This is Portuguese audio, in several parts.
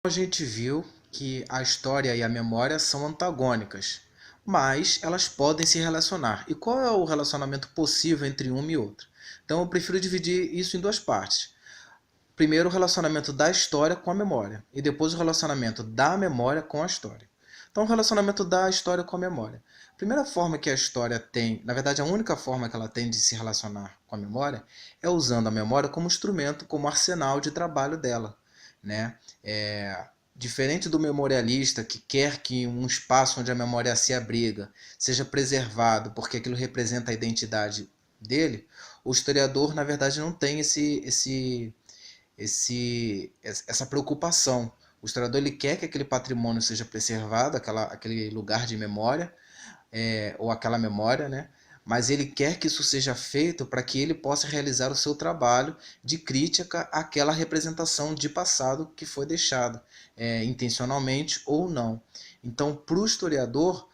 A gente viu que a história e a memória são antagônicas, mas elas podem se relacionar. E qual é o relacionamento possível entre uma e outra? Então eu prefiro dividir isso em duas partes. Primeiro o relacionamento da história com a memória, e depois o relacionamento da memória com a história. Então o relacionamento da história com a memória. A primeira forma que a história tem, na verdade a única forma que ela tem de se relacionar com a memória, é usando a memória como instrumento, como arsenal de trabalho dela, né? Diferente do memorialista que quer que um espaço onde a memória se abriga seja preservado porque aquilo representa a identidade dele, o historiador na verdade não tem essa preocupação. O historiador ele quer que aquele patrimônio seja preservado, aquele lugar de memória, ou aquela memória, né? Mas ele quer que isso seja feito para que ele possa realizar o seu trabalho de crítica àquela representação de passado que foi deixado, intencionalmente ou não. Então, para o historiador,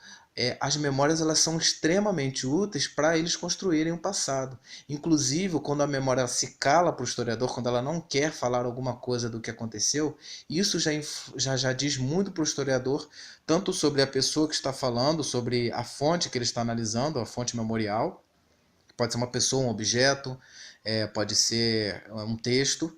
as memórias elas são extremamente úteis para eles construírem o passado. Inclusive, quando a memória se cala para o historiador, quando ela não quer falar alguma coisa do que aconteceu, isso já diz muito para o historiador, tanto sobre a pessoa que está falando, sobre a fonte que ele está analisando, a fonte memorial, pode ser uma pessoa, um objeto, pode ser um texto,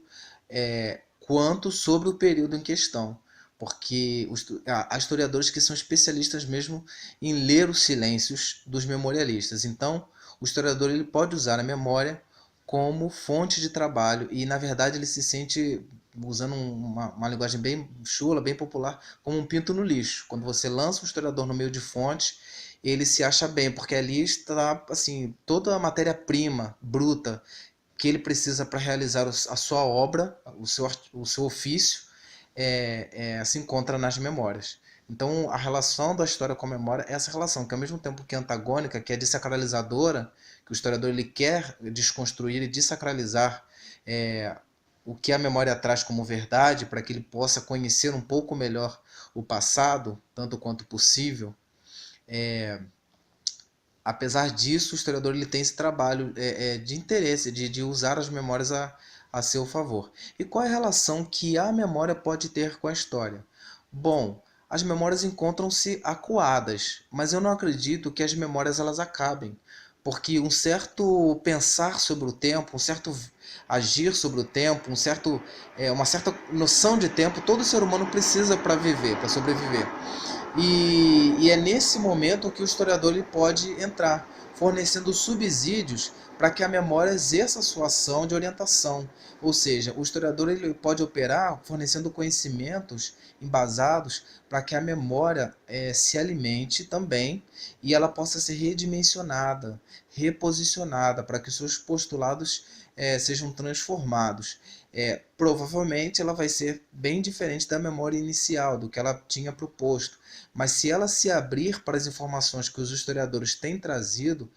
quanto sobre o período em questão. Porque há historiadores que são especialistas mesmo em ler os silêncios dos memorialistas. Então, o historiador ele pode usar a memória como fonte de trabalho e, na verdade, ele se sente, usando uma linguagem bem chula, bem popular, como um pinto no lixo. Quando você lança um historiador no meio de fontes, ele se acha bem, porque ali está assim, toda a matéria-prima bruta que ele precisa para realizar a sua obra, o seu ofício, se encontra nas memórias. Então, a relação da história com a memória é essa relação, que ao mesmo tempo que é antagônica, que é desacralizadora, que o historiador ele quer desconstruir e desacralizar o que a memória traz como verdade, para que ele possa conhecer um pouco melhor o passado, tanto quanto possível. Apesar disso, o historiador ele tem esse trabalho de interesse, de usar as memórias a seu favor. E qual é a relação que a memória pode ter com a história? Bom, as memórias encontram-se acuadas, mas eu não acredito que as memórias elas acabem, porque um certo pensar sobre o tempo, um certo agir sobre o tempo, uma certa noção de tempo, todo ser humano precisa para viver, para sobreviver. E é nesse momento que o historiador ele pode entrar, fornecendo subsídios para que a memória exerça a sua ação de orientação. Ou seja, o historiador ele pode operar fornecendo conhecimentos embasados para que a memória se alimente também e ela possa ser redimensionada, reposicionada, para que os seus postulados sejam transformados. Provavelmente ela vai ser bem diferente da memória inicial, do que ela tinha proposto. Mas se ela se abrir para as informações que os historiadores têm trazido,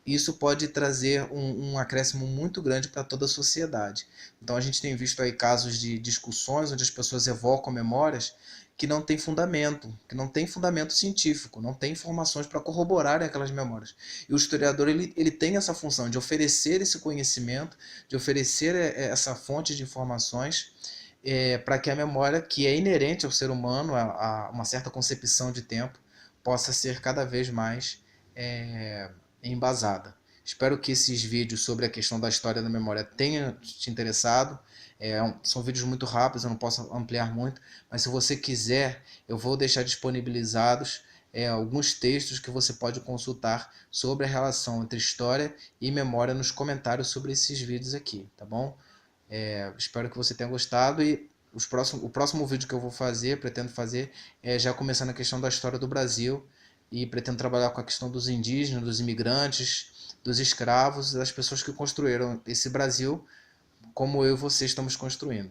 isso pode trazer um acréscimo muito grande para toda a sociedade. Então a gente tem visto aí casos de discussões onde as pessoas evocam memórias que não tem fundamento científico, não tem informações para corroborar aquelas memórias. E o historiador ele tem essa função de oferecer esse conhecimento, de oferecer essa fonte de informações para que a memória, que é inerente ao ser humano, a uma certa concepção de tempo, possa ser cada vez mais embasada. Espero que esses vídeos sobre a questão da história da memória tenham te interessado. São vídeos muito rápidos, eu não posso ampliar muito, mas se você quiser, eu vou deixar disponibilizados alguns textos que você pode consultar sobre a relação entre história e memória nos comentários sobre esses vídeos aqui, tá bom? Espero que você tenha gostado e o próximo vídeo que eu vou fazer, pretendo fazer, é já começando a questão da história do Brasil e pretendo trabalhar com a questão dos indígenas, dos imigrantes, dos escravos, das pessoas que construíram esse Brasil como eu e você estamos construindo.